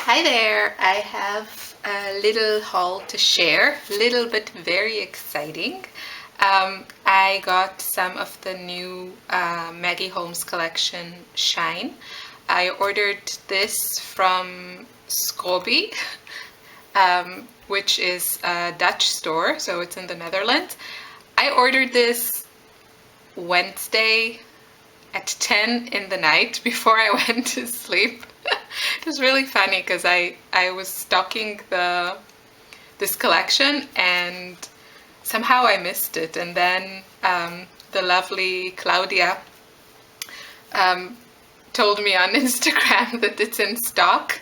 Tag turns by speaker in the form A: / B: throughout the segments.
A: Hi there, I have a little haul to share, little but very exciting. I got some of the new Maggie Holmes collection Shine. I ordered this from Scrobby, which is a Dutch store, so it's in the Netherlands. I ordered this Wednesday at 10 in the night before I went to sleep. It was really funny because I was stocking this collection and somehow I missed it, and then the lovely Claudia told me on Instagram that it's in stock,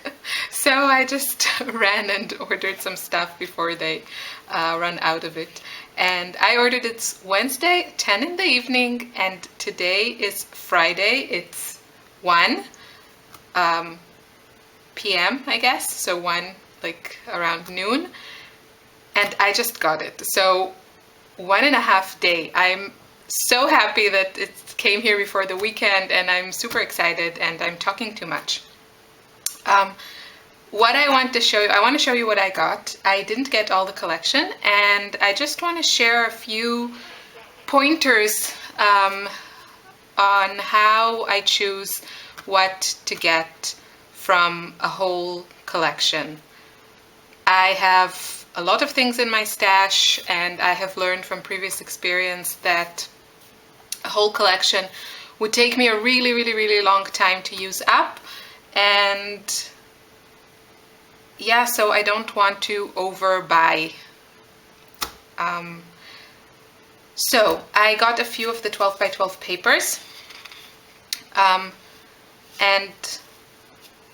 A: so I just ran and ordered some stuff before they run out of it. And I ordered it Wednesday 10 in the evening, and today is Friday. It's 1 p.m. I guess, so 1 like around noon, and I just got it. So 1.5 days. I'm so happy that it came here before the weekend, and I'm super excited, and I'm talking too much. What I want to show you, I want to show you what I got. I didn't get all the collection, and I just want to share a few pointers on how I choose what to get from a whole collection. I have a lot of things in my stash, and I have learned from previous experience that a whole collection would take me a really long time to use up, and yeah, so I don't want to overbuy. So I got a few of the 12 by 12 papers, and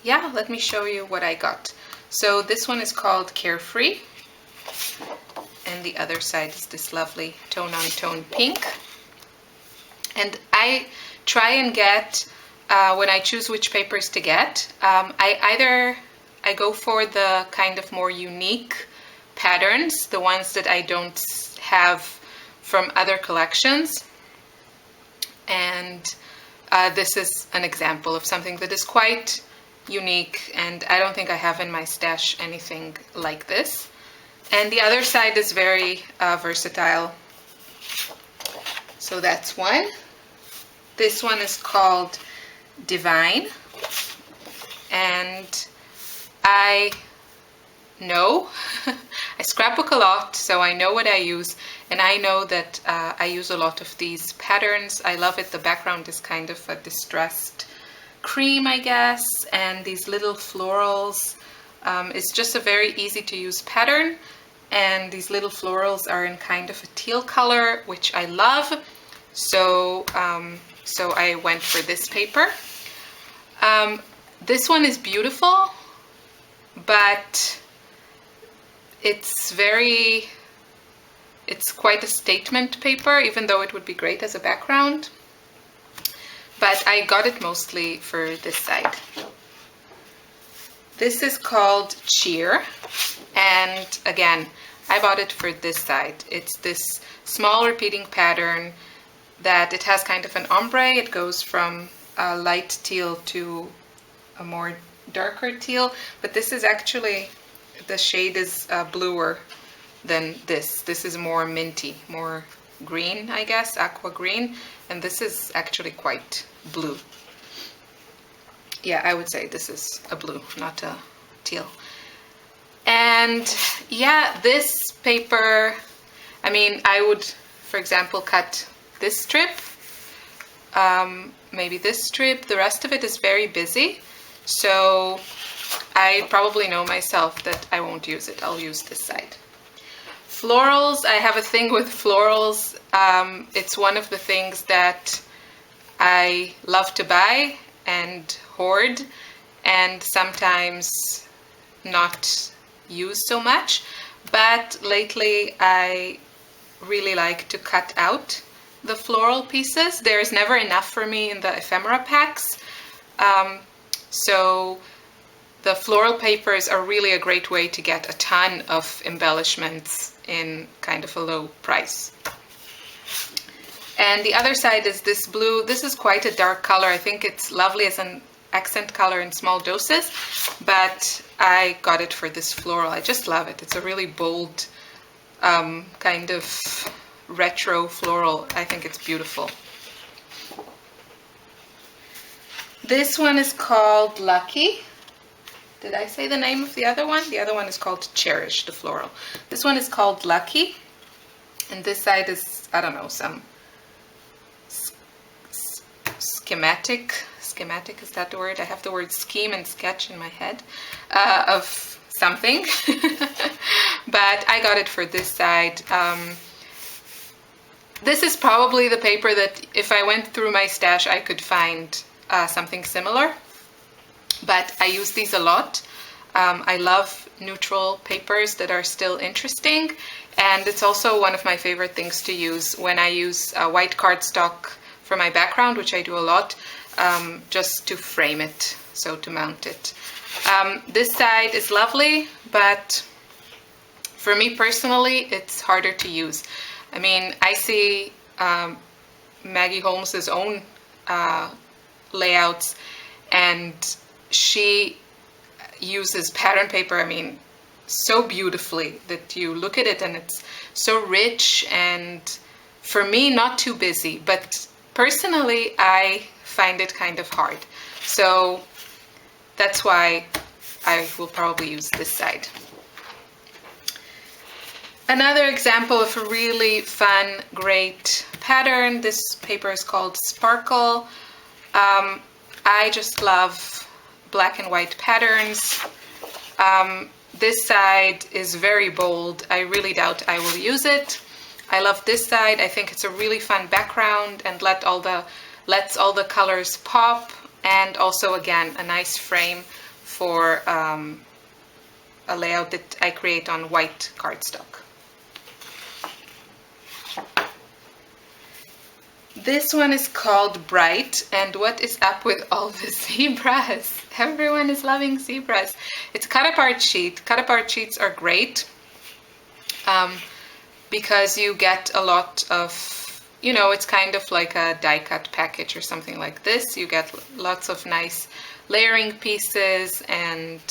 A: yeah, let me show you what I got. So this one is called Carefree, and the other side is this lovely tone-on-tone pink. And I try and get, when I choose which papers to get, I go for the kind of more unique patterns, the ones that I don't have from other collections. And this is an example of something that is quite unique, and I don't think I have in my stash anything like this. And the other side is very versatile. So that's one. This one is called Divine, and I know I scrapbook a lot, so I know what I use, and I know that I use a lot of these patterns. I love it. The background is kind of a distressed cream, I guess, and these little florals. It's just a very easy to use pattern, and these little florals are in kind of a teal color, which I love. So so I went for this paper. This one is beautiful, but it's quite a statement paper, even though it would be great as a background. But I got it mostly for this side. This is called Cheer, and again, I bought it for this side. It's this small repeating pattern that it has kind of an ombre. It goes from a light teal to a more darker teal, but this is actually, the shade is bluer than this. This is more minty, more green, I guess, aqua green, and this is actually quite blue. Yeah, I would say this is a blue, not a teal. And yeah, this paper, I mean, I would, for example, cut this strip, maybe this strip. The rest of it is very busy, so I probably know myself that I won't use it. I'll use this side. Florals, I have a thing with florals. It's one of the things that I love to buy and hoard, and sometimes not use so much. But lately I really like to cut out the floral pieces. There's never enough for me in the ephemera packs. So the floral papers are really a great way to get a ton of embellishments in kind of a low price. And the other side is this blue. This is quite a dark color. I think it's lovely as an accent color in small doses, but I got it for this floral. I just love it. It's a really bold kind of retro floral. I think it's beautiful. This one is called Lucky. Did I say the name of the other one? The other one is called Cherish, the floral. This one is called Lucky. And this side is, I don't know, some schematic, is that the word? I have the word scheme and sketch in my head of something. But I got it for this side. This is probably the paper that if I went through my stash, I could find something similar. But I use these a lot. I love neutral papers that are still interesting. And it's also one of my favorite things to use when I use white cardstock for my background, which I do a lot, just to frame it, so to mount it. This side is lovely, but for me personally, it's harder to use. I mean, I see Maggie Holmes' own layouts, and she uses pattern paper, I mean, so beautifully that you look at it and it's so rich, and for me, not too busy, but personally, I find it kind of hard. So that's why I will probably use this side. Another example of a really fun, great pattern. This paper is called Sparkle. I just love black and white patterns. This side is very bold. I really doubt I will use it. I love this side. I think it's a really fun background and lets all the colors pop, and also again a nice frame for a layout that I create on white cardstock. This one is called Bright, and what is up with all the zebras? Everyone is loving zebras. It's cut-apart sheet. Cut-apart sheets are great because you get a lot of, you know, it's kind of like a die-cut package or something like this. You get lots of nice layering pieces and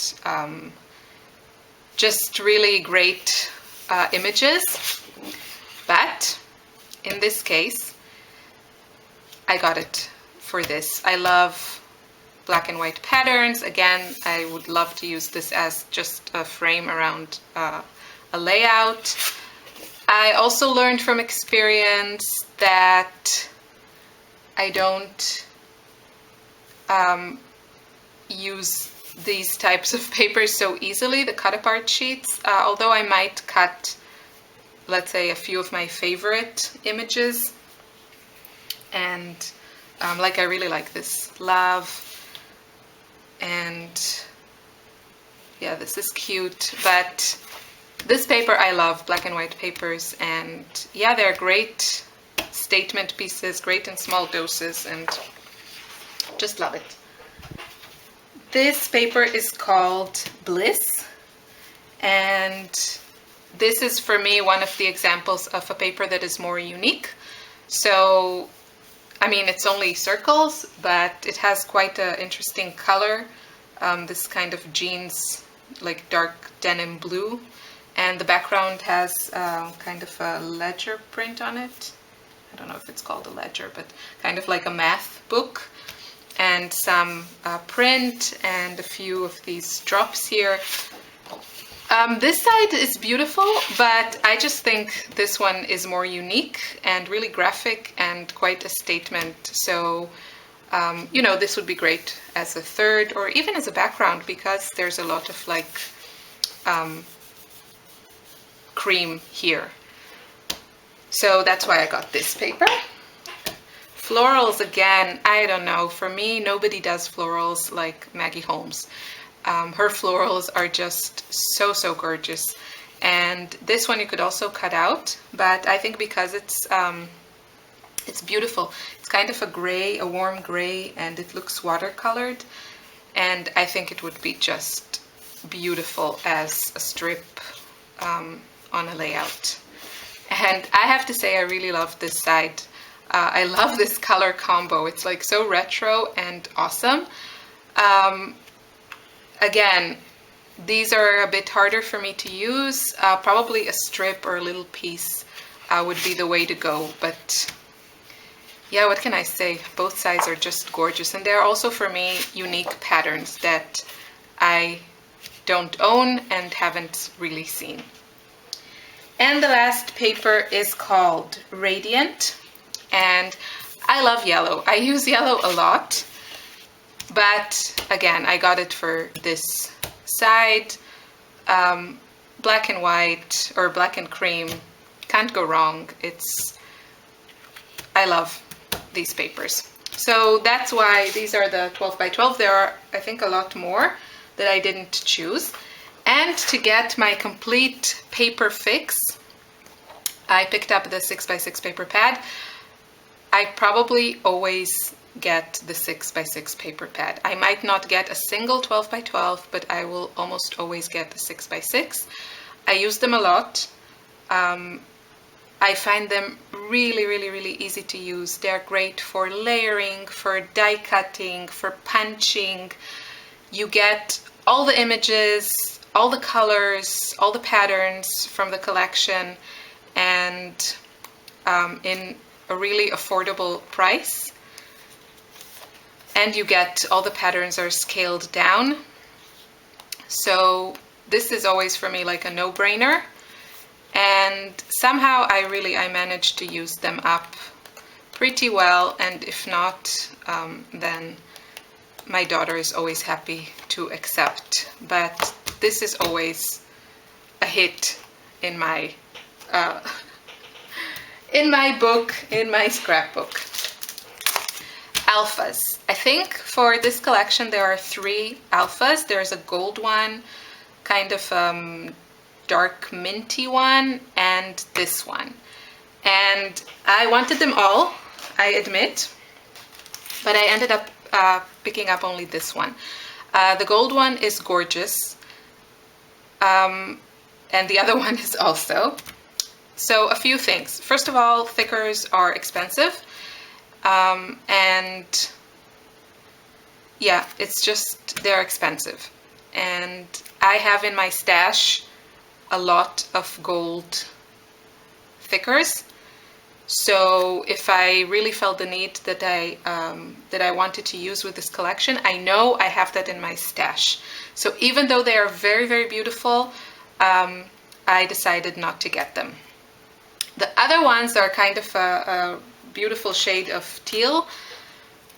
A: just really great images. But in this case, I got it for this. I love black and white patterns. Again, I would love to use this as just a frame around a layout. I also learned from experience that I don't use these types of papers so easily, the cut-apart sheets, although I might cut, let's say, a few of my favorite images. And like I really like this love, and yeah, this is cute. But this paper I love, black and white papers, and yeah, they're great statement pieces, great in small doses, and just love it. This paper is called Bliss, and this is for me one of the examples of a paper that is more unique. So I mean, it's only circles, but it has quite an interesting color. This kind of jeans, like dark denim blue. And the background has kind of a ledger print on it. I don't know if it's called a ledger, but kind of like a math book. And some print and a few of these drops here. This side is beautiful, but I just think this one is more unique and really graphic and quite a statement. So, you know, this would be great as a third or even as a background because there's a lot of like cream here. So that's why I got this paper. Florals, again, I don't know. For me, nobody does florals like Maggie Holmes. Her florals are just so gorgeous, and this one you could also cut out, but I think because it's beautiful. It's kind of a gray, a warm gray, and it looks watercolored, and I think it would be just beautiful as a strip on a layout. And I have to say I really love this side. I love this color combo. It's like so retro and awesome. Again, these are a bit harder for me to use. Probably a strip or a little piece would be the way to go, but yeah, what can I say? Both sides are just gorgeous, and they're also for me unique patterns that I don't own and haven't really seen. And the last paper is called Radiant, and I love yellow. I use yellow a lot, but again, I got it for this side. Black and white or black and cream, can't go wrong. I love these papers. So that's why these are the 12 by 12. There are, I think, a lot more that I didn't choose. And to get my complete paper fix, I picked up the 6 by 6 paper pad. I probably always get the 6 by 6 paper pad. I might not get a single 12 by 12, but I will almost always get the 6 by 6. I use them a lot. I find them really, really, really easy to use. They're great for layering, for die cutting, for punching. You get all the images, all the colors, all the patterns from the collection, and in a really affordable price. And you get all the patterns are scaled down. So this is always for me like a no-brainer. And somehow I managed to use them up pretty well, and if not, then my daughter is always happy to accept. But this is always a hit in my book, in my scrapbook. Alphas. I think for this collection there are 3 alphas. There's a gold one, kind of dark minty one, and this one. And I wanted them all, I admit, but I ended up picking up only this one. The gold one is gorgeous, and the other one is also. So a few things. First of all, thickers are expensive, and yeah, it's just, they're expensive. And I have in my stash a lot of gold thickers, so if I really felt the need that I wanted to use with this collection, I know I have that in my stash. So even though they are very, very beautiful, I decided not to get them. The other ones are kind of a beautiful shade of teal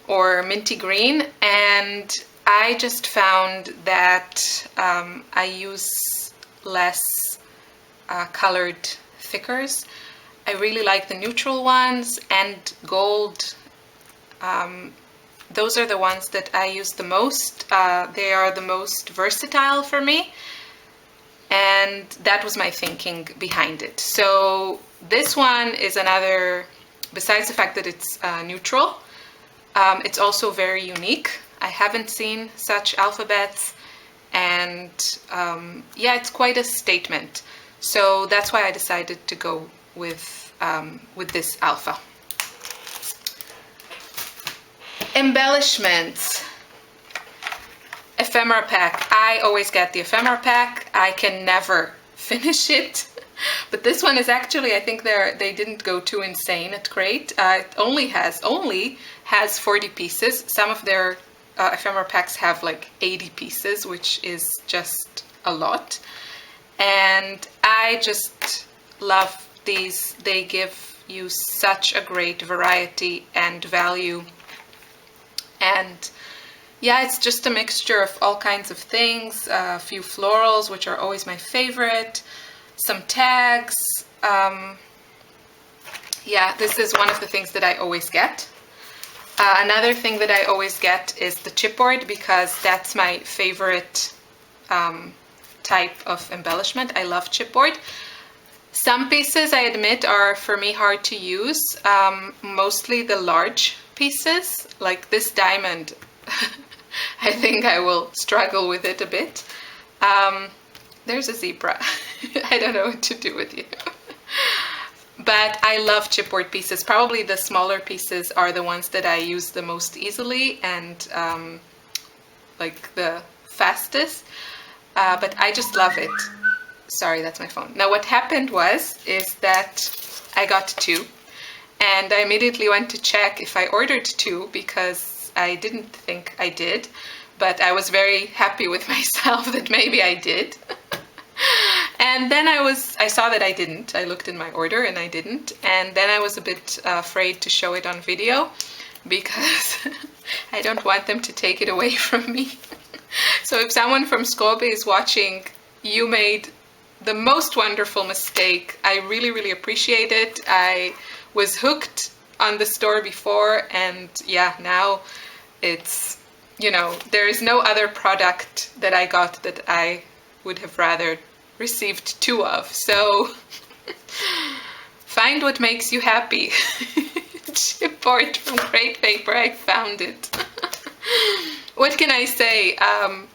A: or minty green, and I just found that I use less colored thickers. I really like the neutral ones, and gold, those are the ones that I use the most. They are the most versatile for me, and that was my thinking behind it. So this one is another, besides the fact that it's neutral, it's also very unique. I haven't seen such alphabets, and yeah, it's quite a statement. So that's why I decided to go with this alpha. Embellishments. Ephemera pack. I always get the ephemera pack. I can never finish it. But this one is actually, I think they didn't go too insane at Crate. It only has 40 pieces. Some of their ephemera packs have like 80 pieces, which is just a lot. And I just love these. They give you such a great variety and value. And yeah, it's just a mixture of all kinds of things. A few florals, which are always my favorite. Some tags. Yeah, this is one of the things that I always get. Another thing that I always get is the chipboard, because that's my favorite type of embellishment. I love chipboard. Some pieces, I admit, are for me hard to use. Mostly the large pieces, like this diamond. I think I will struggle with it a bit. There's a zebra. I don't know what to do with you. But I love chipboard pieces. Probably the smaller pieces are the ones that I use the most easily, and like the fastest, but I just love it. Sorry, that's my phone. Now what happened is that I got 2, and I immediately went to check if I ordered 2 because I didn't think I did, but I was very happy with myself that maybe I did. And then I saw that I didn't. I looked in my order and I didn't. And then I was a bit afraid to show it on video because I don't want them to take it away from me. So if someone from Scrobby is watching, you made the most wonderful mistake. I really, really appreciate it. I was hooked on the store before, and yeah, now it's, you know, there is no other product that I got that I would have rather received 2 of. So find what makes you happy. Chipboard from Great Paper, I found it. What can I say?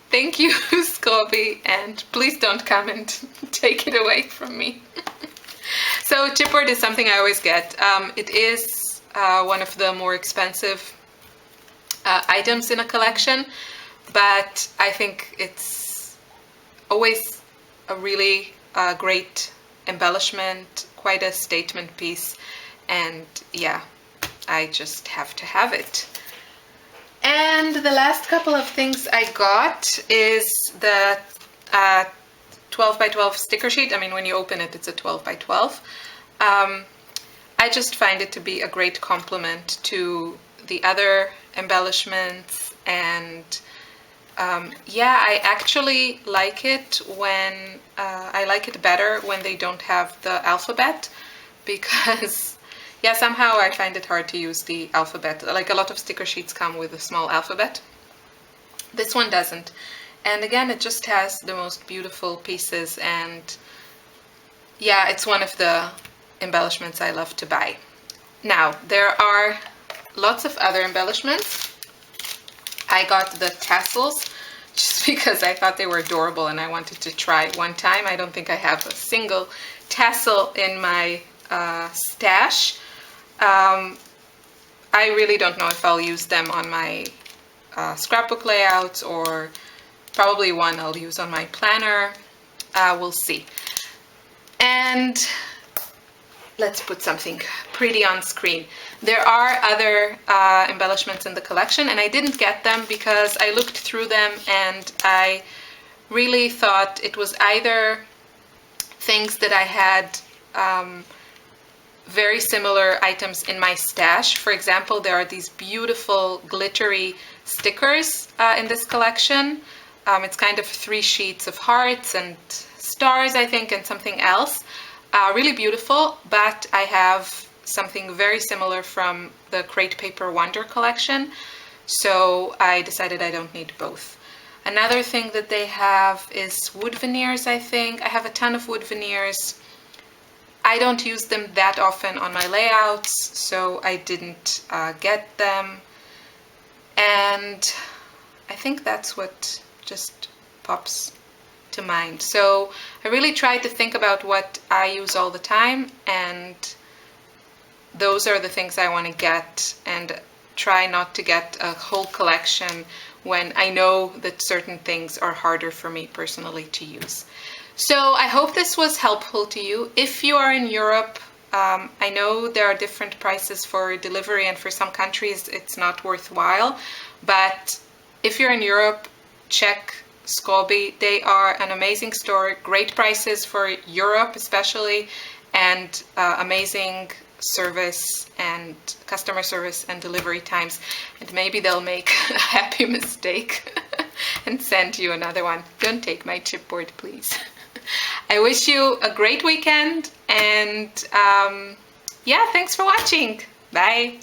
A: Thank you, Scrobby, and please don't come and take it away from me. So chipboard is something I always get. It is one of the more expensive items in a collection, but I think it's always a really great embellishment, quite a statement piece, and yeah, I just have to have it. And the last couple of things I got is the 12 by 12 sticker sheet. I mean, when you open it, it's a 12 by 12. I just find it to be a great complement to the other embellishments, and yeah, I actually like it when I like it better when they don't have the alphabet, because yeah, somehow I find it hard to use the alphabet. Like, a lot of sticker sheets come with a small alphabet. This one doesn't. And again, it just has the most beautiful pieces, and yeah, it's one of the embellishments I love to buy. Now, there are lots of other embellishments. I got the Tassels just because I thought they were adorable and I wanted to try one time. I don't think I have a single tassel in my stash. I really don't know if I'll use them on my scrapbook layouts, or probably one I'll use on my planner. We'll see. And let's put something pretty on screen. There are other embellishments in the collection, and I didn't get them because I looked through them and I really thought it was either things that I had very similar items in my stash. For example, there are these beautiful glittery stickers in this collection. It's kind of 3 sheets of hearts and stars, I think, and something else. Really beautiful, but I have something very similar from the Great Paper Wonder collection, so I decided I don't need both. Another thing that they have is wood veneers, I think. I have a ton of wood veneers. I don't use them that often on my layouts, so I didn't get them. And I think that's what just pops to mind. So I really tried to think about what I use all the time, and those are the things I want to get, and try not to get a whole collection when I know that certain things are harder for me personally to use. So I hope this was helpful to you. If you are in Europe, I know there are different prices for delivery, and for some countries it's not worthwhile, but if you're in Europe, check Scrobby. They are an amazing store, great prices for Europe especially, and amazing service and customer service and delivery times, and maybe they'll make a happy mistake and send you another one. Don't take my chipboard, please. I wish you a great weekend, and yeah, thanks for watching. Bye.